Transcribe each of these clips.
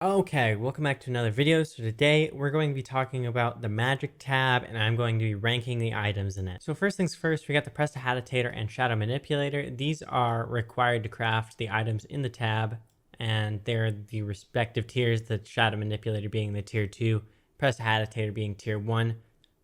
Okay, welcome back to another video. So today we're going to be talking about the magic tab and I'm going to be ranking the items in it. So first things first, we got the Prestidigitator and Shadow Manipulator. These are required to craft the items in the tab and they're the respective tiers, the Shadow Manipulator being the tier 2, Prestidigitator being tier 1.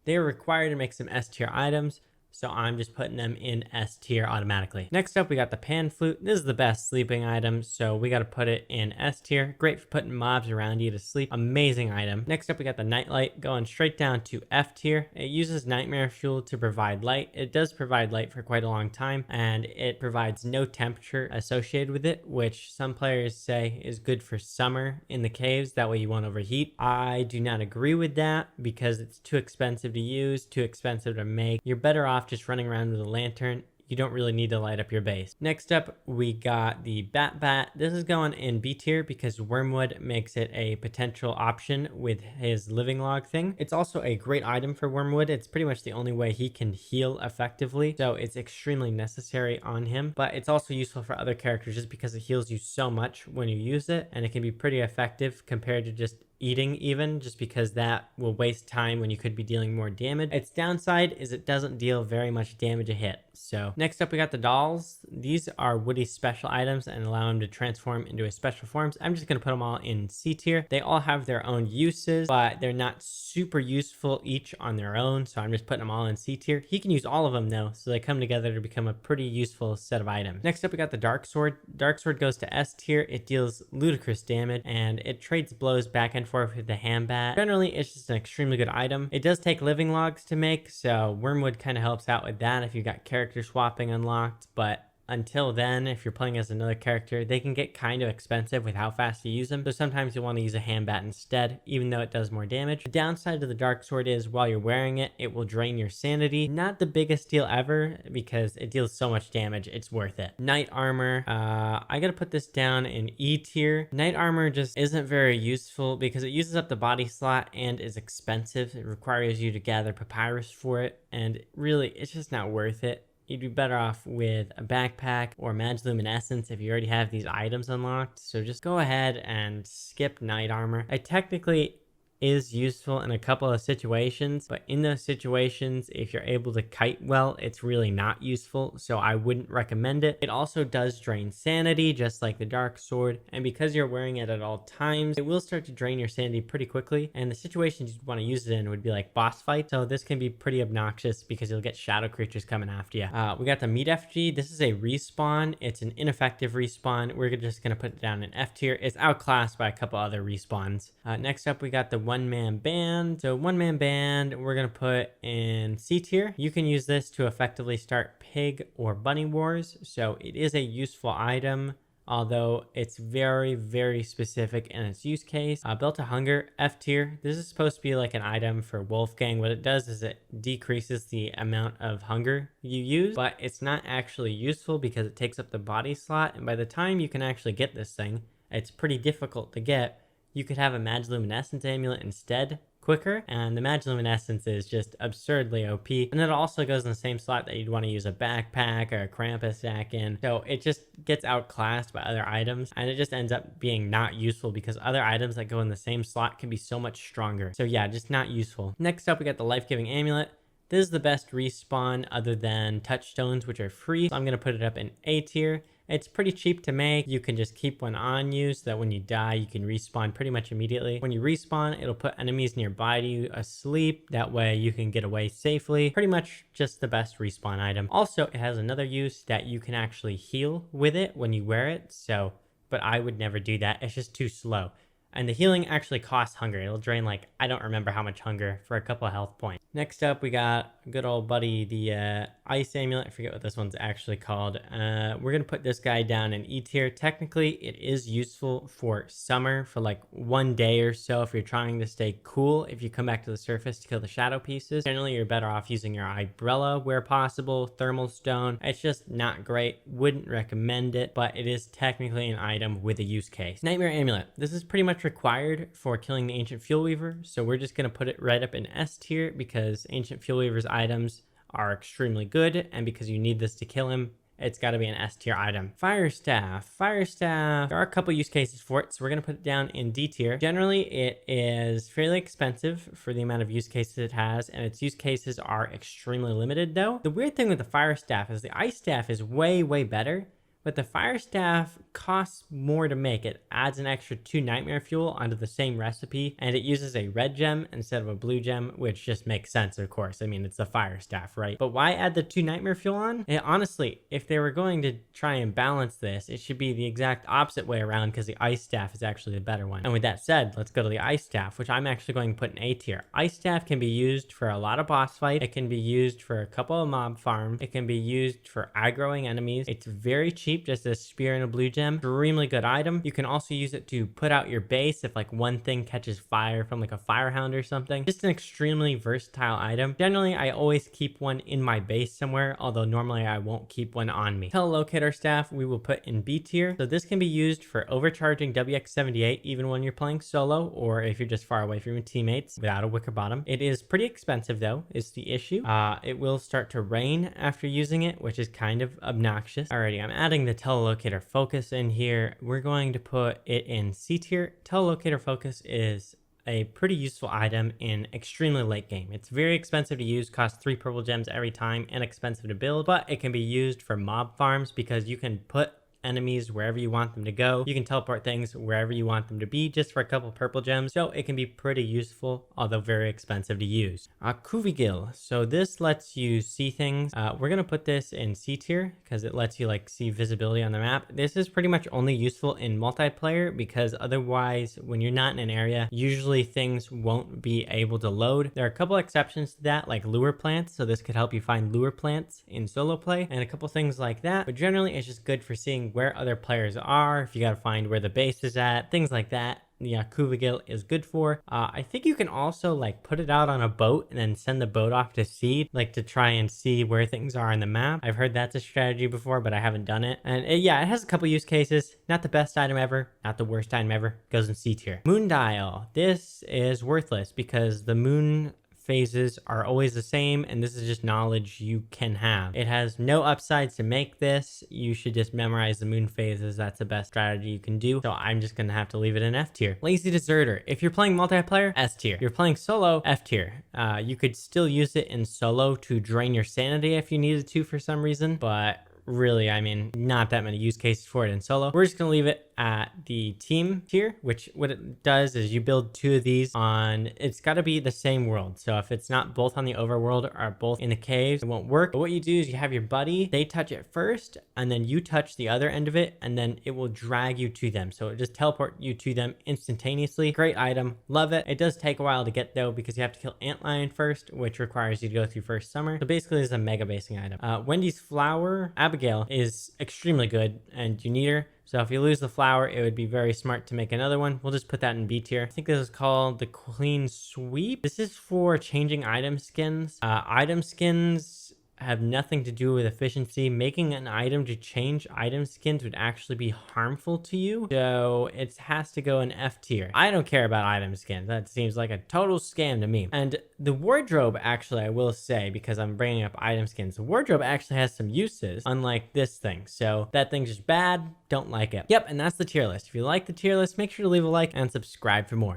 They're required to make some S tier items, so I'm just putting them in S tier automatically. Next up, we got the Pan Flute. This is the best sleeping item, so we got to put it in S tier. Great for putting mobs around you to sleep. Amazing item. Next up, we got the Nightlight going straight down to F tier. It uses Nightmare Fuel to provide light. It does provide light for quite a long time, and it provides no temperature associated with it, which some players say is good for summer in the caves. That way you won't overheat. I do not agree with that because it's too expensive to use, too expensive to make. You're better off just running around with a lantern. You don't really need to light up your base. Next up, we got the Bat. This is going in B tier because Wormwood makes it a potential option with his living log thing. It's also a great item for Wormwood. It's pretty much the only way he can heal effectively, so it's extremely necessary on him. But it's also useful for other characters just because it heals you so much when you use it, and it can be pretty effective compared to just eating, even just because that will waste time when you could be dealing more damage. Its downside is it doesn't deal very much damage a hit. So next up, we got the dolls. These are Woody's special items and allow him to transform into his special forms. I'm just going to put them all in C tier. They all have their own uses, but they're not super useful each on their own, so I'm just putting them all in C tier. He can use all of them though, so they come together to become a pretty useful set of items. Next up, we got the Dark Sword. Dark Sword goes to S tier. It deals ludicrous damage and it trades blows back and forth with the Hambat. Generally, it's just an extremely good item. It does take living logs to make, so Wormwood kind of helps out with that if you got character swapping unlocked, but until then, if you're playing as another character, they can get kind of expensive with how fast you use them. So sometimes you want to use a Hambat instead, even though it does more damage. The downside of the Dark Sword is while you're wearing it, it will drain your sanity. Not the biggest deal ever because it deals so much damage, it's worth it. Knight Armor, I gotta put this down in E tier. Knight Armor just isn't very useful because it uses up the body slot and is expensive. It requires you to gather papyrus for it, and really, it's just not worth it. You'd be better off with a backpack or Magiluminescence if you already have these items unlocked. So just go ahead and skip Knight Armor. I technically is useful in a couple of situations, but in those situations, if you're able to kite well, it's really not useful, so I wouldn't recommend it. It also does drain sanity, just like the Dark Sword, and because you're wearing it at all times, it will start to drain your sanity pretty quickly, and the situations you'd want to use it in would be like boss fights, so this can be pretty obnoxious because you'll get shadow creatures coming after you. We got the Meat FG. This is a respawn. It's an ineffective respawn. We're just going to put it down in F tier. It's outclassed by a couple other respawns. Next up, we got the one-man band. So one-man band, we're going to put in C tier. You can use this to effectively start pig or bunny wars. So it is a useful item, although it's very, very specific in its use case. Built to Hunger, F tier. This is supposed to be like an item for Wolfgang. What it does is it decreases the amount of hunger you use, but it's not actually useful because it takes up the body slot. And by the time you can actually get this thing, it's pretty difficult to get. You could have a Magiluminescence amulet instead quicker, and the Magiluminescence is just absurdly OP. And it also goes in the same slot that you'd want to use a backpack or a Krampus sack in. So it just gets outclassed by other items, and it just ends up being not useful because other items that go in the same slot can be so much stronger. So yeah, just not useful. Next up, we got the Life-Giving Amulet. This is the best respawn other than touchstones, which are free. So I'm going to put it up in A tier. It's pretty cheap to make. You can just keep one on you so that when you die, you can respawn pretty much immediately. When you respawn, it'll put enemies nearby to you asleep. That way you can get away safely. Pretty much just the best respawn item. Also, it has another use that you can actually heal with it when you wear it. So, but I would never do that. It's just too slow. And the healing actually costs hunger. It'll drain like, I don't remember how much hunger for a couple of health points. Next up, we got good old buddy, the Ice Amulet. I forget what this one's actually called. We're going to put this guy down in E tier. Technically, it is useful for summer for like 1 day or so if you're trying to stay cool. If you come back to the surface to kill the shadow pieces, generally you're better off using your umbrella where possible. Thermal Stone. It's just not great. Wouldn't recommend it, but it is technically an item with a use case. Nightmare Amulet. This is pretty much required for killing the Ancient Fuel Weaver, so we're just going to put it right up in S tier because Ancient Fuel Weaver's items are extremely good, and because you need this to kill him, it's got to be an S tier item. Fire staff. Fire staff. There are a couple use cases for it, so we're going to put it down in D tier. Generally, it is fairly expensive for the amount of use cases it has, and its use cases are extremely limited though. The weird thing with the fire staff is the ice staff is way, way better, but the fire staff costs more to make. It adds an extra 2 nightmare fuel onto the same recipe, and it uses a red gem instead of a blue gem, which just makes sense, of course. I mean, it's the fire staff, right? But why add the 2 nightmare fuel on? And honestly, if they were going to try and balance this, it should be the exact opposite way around, because the ice staff is actually the better one. And with that said, let's go to the ice staff, which I'm actually going to put in A tier. Ice staff can be used for a lot of boss fights. It can be used for a couple of mob farms. It can be used for aggroing enemies. It's very cheap, just a spear and a blue gem. Extremely good item. You can also use it to put out your base if like one thing catches fire from like a firehound or something. Just an extremely versatile item. Generally, I always keep one in my base somewhere, although normally I won't keep one on me. Telelocator staff we will put in B tier. So this can be used for overcharging WX78 even when you're playing solo, or if you're just far away from your teammates without a wicker bottom. It is pretty expensive though, is the issue. It will start to rain after using it, which is kind of obnoxious. Alrighty, I'm adding the telelocator focus in here. We're going to put it in C tier. Telelocator focus is a pretty useful item in extremely late game. It's very expensive to use, costs 3 purple gems every time, and expensive to build, but it can be used for mob farms because you can put enemies wherever you want them to go. You can teleport things wherever you want them to be just for a couple purple gems. So it can be pretty useful, although very expensive to use. Kuvigil. So this lets you see things. We're going to put this in C tier because it lets you like see visibility on the map. This is pretty much only useful in multiplayer because otherwise when you're not in an area, usually things won't be able to load. There are a couple exceptions to that, like lure plants. So this could help you find lure plants in solo play and a couple things like that. But generally it's just good for seeing where other players are, if you got to find where the base is at, things like that. Yeah, Kuvigil is good for. I think you can also like put it out on a boat and then send the boat off to sea, like to try and see where things are on the map. I've heard that's a strategy before, but I haven't done it. And yeah, it has a couple use cases. Not the best item ever, not the worst item ever. Goes in C tier. Moon dial. This is worthless because the moon phases are always the same, and this is just knowledge you can have. It has no upsides to make this. You should just memorize the moon phases. That's the best strategy you can do. So I'm just gonna have to leave it in F tier. Lazy deserter. If you're playing multiplayer, S tier. If you're playing solo, F tier. You could still use it in solo to drain your sanity if you needed to for some reason, but really, I mean, not that many use cases for it in solo. We're just gonna leave it at the team tier, which what it does is you build 2 of these on, it's got to be the same world. So if it's not both on the overworld or both in the caves, it won't work. But what you do is you have your buddy, they touch it first, and then you touch the other end of it, and then it will drag you to them. So it just teleport you to them instantaneously. Great item, love it. It does take a while to get though, because you have to kill Antlion first, which requires you to go through First Summer. So basically it's a mega basing item. Wendy's flower, Abigail, is extremely good, and you need her. So if you lose the flower, it would be very smart to make another one. We'll just put that in B tier. I think this is called the Clean Sweep. This is for changing item skins. Item skins have nothing to do with efficiency. Making an item to change item skins would actually be harmful to you. So it has to go in F tier. I don't care about item skins. That seems like a total scam to me. And the wardrobe, actually, I will say, because I'm bringing up item skins, the wardrobe actually has some uses, unlike this thing. So that thing's just bad. Don't like it. Yep, and that's the tier list. If you like the tier list, make sure to leave a like and subscribe for more.